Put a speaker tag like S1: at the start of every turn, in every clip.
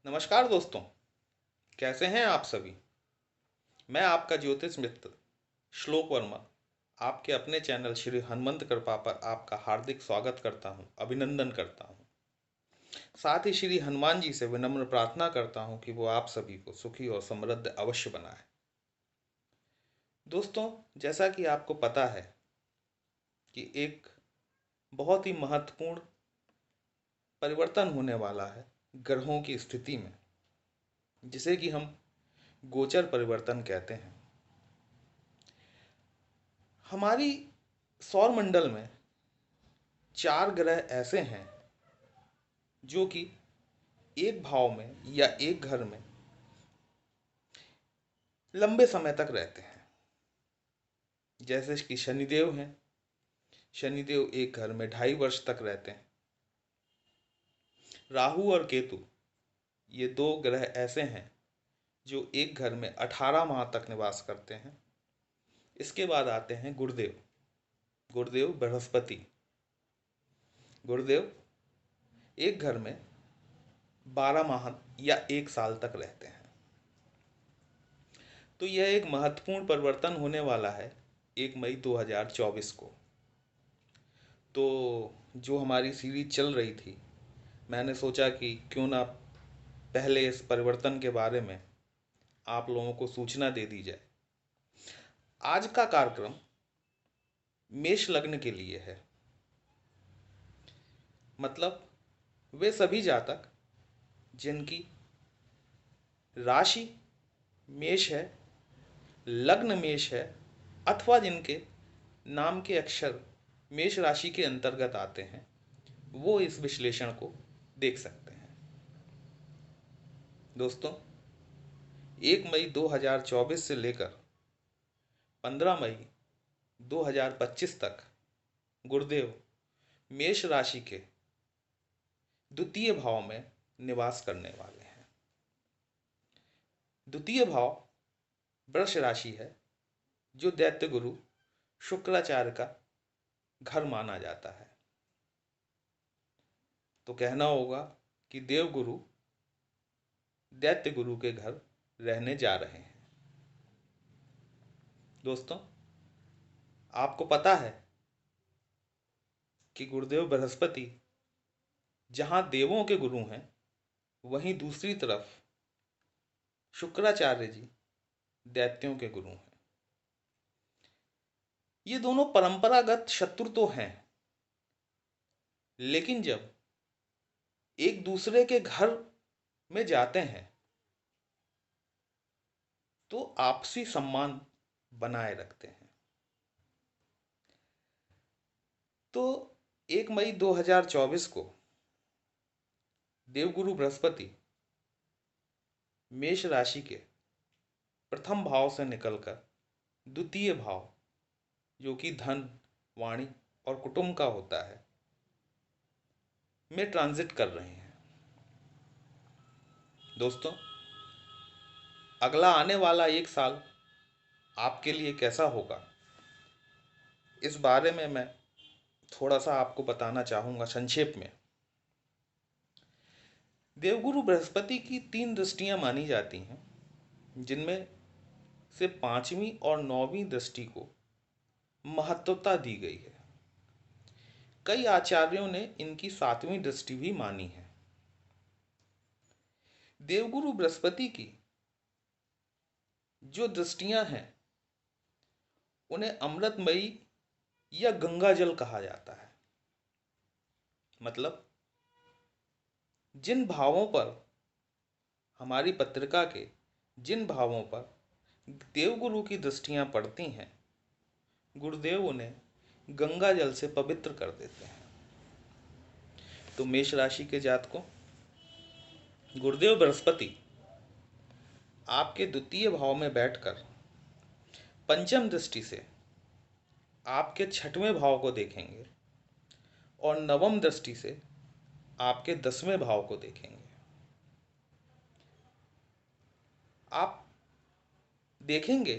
S1: नमस्कार दोस्तों। कैसे हैं आप सभी। मैं आपका ज्योतिष मित्र श्लोक वर्मा आपके अपने चैनल श्री हनुमंत कृपा पर आपका हार्दिक स्वागत करता हूं, अभिनंदन करता हूं। साथ ही श्री हनुमान जी से विनम्र प्रार्थना करता हूं कि वो आप सभी को सुखी और समृद्ध अवश्य बनाए। दोस्तों, जैसा कि आपको पता है कि एक बहुत ही महत्वपूर्ण परिवर्तन होने वाला है ग्रहों की स्थिति में, जिसे कि हम गोचर परिवर्तन कहते हैं। हमारी सौर मंडल में 4 ग्रह ऐसे हैं जो कि एक भाव में या एक घर में लंबे समय तक रहते हैं। जैसे कि शनिदेव हैं। शनिदेव एक घर में 2.5 वर्ष तक रहते हैं। राहु और केतु, ये 2 ग्रह ऐसे हैं जो एक घर में 18 माह तक निवास करते हैं। इसके बाद आते हैं गुरुदेव। गुरुदेव बृहस्पति। गुरुदेव एक घर में 12 माह या 1 साल तक रहते हैं। तो यह एक महत्वपूर्ण परिवर्तन होने वाला है 1 मई 2024 को। तो जो हमारी सीरीज चल रही थी, मैंने सोचा कि क्यों ना पहले इस परिवर्तन के बारे में आप लोगों को सूचना दे दी जाए। आज का कार्यक्रम मेष लग्न के लिए है। मतलब वे सभी जातक जिनकी राशि मेष है, लग्न मेष है, अथवा जिनके नाम के अक्षर मेष राशि के अंतर्गत आते हैं, वो इस विश्लेषण को देख सकते हैं। दोस्तों, 1 मई 2024 से लेकर 15 मई 2025 तक गुरुदेव मेष राशि के द्वितीय भाव में निवास करने वाले हैं। द्वितीय भाव वृष राशि है, जो दैत्य गुरु शुक्राचार्य का घर माना जाता है। तो कहना होगा कि देव गुरु दैत्य गुरु के घर रहने जा रहे हैं। दोस्तों, आपको पता है कि गुरुदेव बृहस्पति जहां देवों के गुरु हैं, वहीं दूसरी तरफ शुक्राचार्य जी दैत्यों के गुरु हैं। ये दोनों परंपरागत शत्रु तो हैं, लेकिन जब एक दूसरे के घर में जाते हैं तो आपसी सम्मान बनाए रखते हैं। तो 1 मई 2024 को देवगुरु बृहस्पति मेष राशि के प्रथम भाव से निकलकर द्वितीय भाव, जो कि धन, वाणी और कुटुंब का होता है, में ट्रांजिट कर रहे हैं। दोस्तों, अगला आने वाला 1 साल आपके लिए कैसा होगा, इस बारे में मैं थोड़ा सा आपको बताना चाहूँगा संक्षेप में। देवगुरु बृहस्पति की 3 दृष्टियां मानी जाती हैं, जिनमें से 5वीं और 9वीं दृष्टि को महत्वता दी गई है। कई आचार्यों ने इनकी 7वीं दृष्टि भी मानी है। देवगुरु बृहस्पति की जो दृष्टियां हैं, उन्हें अमृतमयी या गंगा जल कहा जाता है। मतलब जिन भावों पर, हमारी पत्रिका के जिन भावों पर देवगुरु की दृष्टियां पड़ती हैं, गुरुदेव उन्हें गंगा जल से पवित्र कर देते हैं। तो मेष राशि के जातकों, गुरुदेव बृहस्पति आपके द्वितीय भाव में बैठकर पंचम दृष्टि से आपके 6वें भाव को देखेंगे और नवम दृष्टि से आपके 10वें भाव को देखेंगे। आप देखेंगे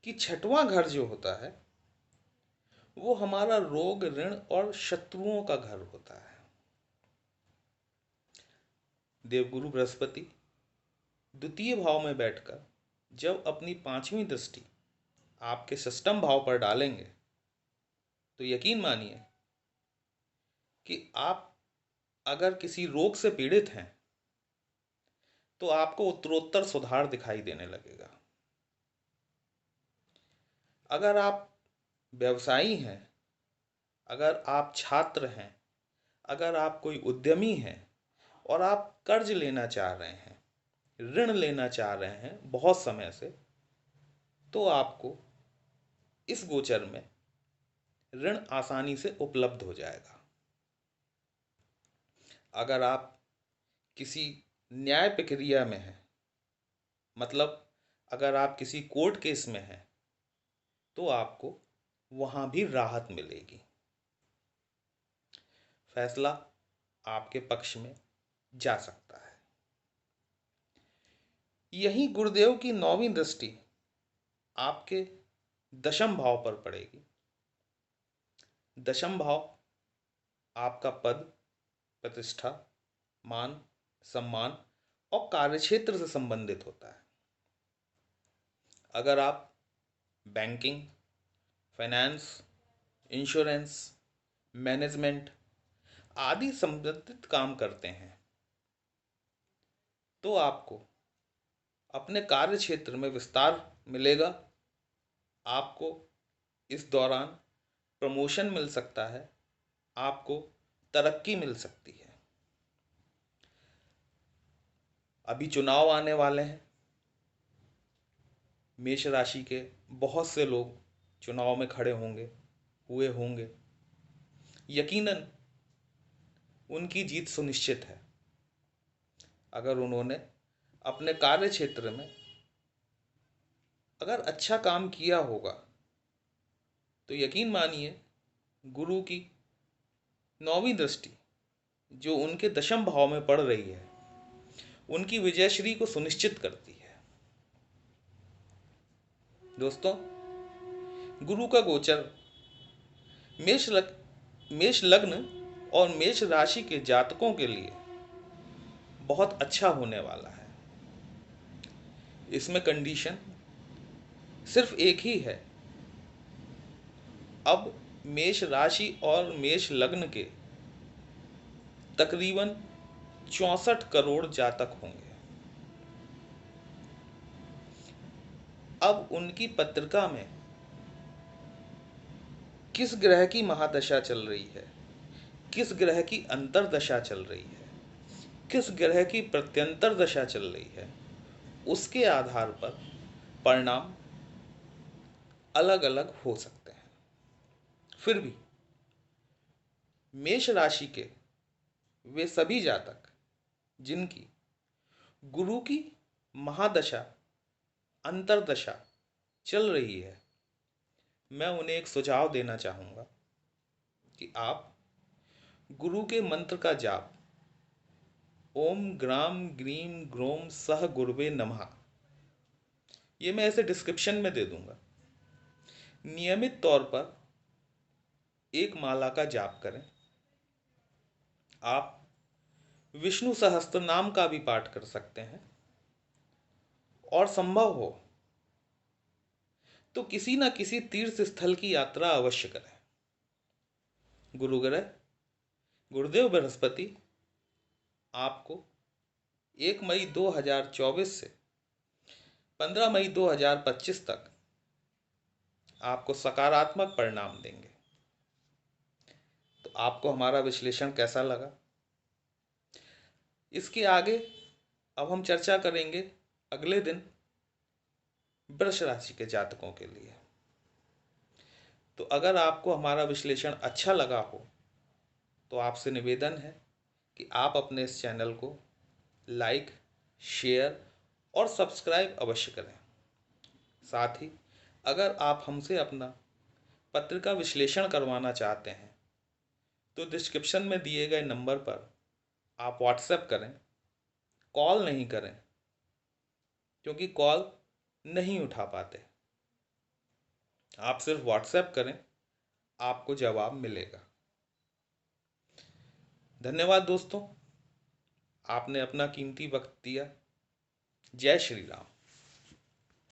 S1: कि 6वां घर जो होता है, वो हमारा रोग, ऋण और शत्रुओं का घर होता है। देवगुरु बृहस्पति द्वितीय भाव में बैठकर जब अपनी पांचवी दृष्टि आपके षष्ठम भाव पर डालेंगे तो यकीन मानिए कि आप अगर किसी रोग से पीड़ित हैं तो आपको उत्तरोत्तर सुधार दिखाई देने लगेगा। अगर आप व्यवसायी हैं, अगर आप छात्र हैं, अगर आप कोई उद्यमी हैं और आप कर्ज लेना चाह रहे हैं, ऋण लेना चाह रहे हैं बहुत समय से, तो आपको इस गोचर में ऋण आसानी से उपलब्ध हो जाएगा। अगर आप किसी न्याय प्रक्रिया में हैं, मतलब अगर आप किसी कोर्ट केस में हैं, तो आपको वहां भी राहत मिलेगी। फैसला आपके पक्ष में जा सकता है। यही गुरुदेव की नौवीं दृष्टि आपके दशम भाव पर पड़ेगी। दशम भाव आपका पद, प्रतिष्ठा, मान, सम्मान और कार्यक्षेत्र से संबंधित होता है। अगर आप बैंकिंग, फाइनेंस, इंश्योरेंस, मैनेजमेंट आदि संबंधित काम करते हैं तो आपको अपने कार्य क्षेत्र में विस्तार मिलेगा। आपको इस दौरान प्रमोशन मिल सकता है, आपको तरक्की मिल सकती है। अभी चुनाव आने वाले हैं। मेष राशि के बहुत से लोग चुनाव में खड़े हुए होंगे। यकीनन उनकी जीत सुनिश्चित है अगर उन्होंने अपने कार्य क्षेत्र में अगर अच्छा काम किया होगा। तो यकीन मानिए गुरु की नौवीं दृष्टि जो उनके दशम भाव में पड़ रही है, उनकी विजयश्री को सुनिश्चित करती है। दोस्तों, गुरु का गोचर मेष लग्न और मेष राशि के जातकों के लिए बहुत अच्छा होने वाला है। इसमें कंडीशन सिर्फ एक ही है। अब मेष राशि और मेष लग्न के तकरीबन 64 करोड़ जातक होंगे। अब उनकी पत्रिका में किस ग्रह की महादशा चल रही है, किस ग्रह की अंतर्दशा चल रही है, किस ग्रह की प्रत्यंतर दशा चल रही है, उसके आधार पर परिणाम अलग अलग हो सकते हैं। फिर भी मेष राशि के वे सभी जातक जिनकी गुरु की महादशा अंतर्दशा चल रही है, मैं उन्हें एक सुझाव देना चाहूंगा कि आप गुरु के मंत्र का जाप ओम ग्राम ग्रीम ग्रोम सह गुरुवे नमः, ये मैं ऐसे डिस्क्रिप्शन में दे दूंगा, नियमित तौर पर एक माला का जाप करें। आप विष्णु सहस्त्र नाम का भी पाठ कर सकते हैं और संभव हो तो किसी न किसी तीर्थ स्थल की यात्रा अवश्य करें। गुरुग्रह गुरुदेव बृहस्पति आपको 1 मई 2024 से 15 मई 2025 तक आपको सकारात्मक परिणाम देंगे। तो आपको हमारा विश्लेषण कैसा लगा? इसके आगे अब हम चर्चा करेंगे अगले दिन वृष राशि के जातकों के लिए। तो अगर आपको हमारा विश्लेषण अच्छा लगा हो तो आपसे निवेदन है कि आप अपने इस चैनल को लाइक, शेयर और सब्सक्राइब अवश्य करें। साथ ही अगर आप हमसे अपना पत्रिका विश्लेषण करवाना चाहते हैं तो डिस्क्रिप्शन में दिए गए नंबर पर आप व्हाट्सएप करें, कॉल नहीं करें क्योंकि कॉल नहीं उठा पाते। आप सिर्फ व्हाट्सएप करें, आपको जवाब मिलेगा। धन्यवाद दोस्तों। आपने अपना कीमती वक्त दिया। जय श्री राम।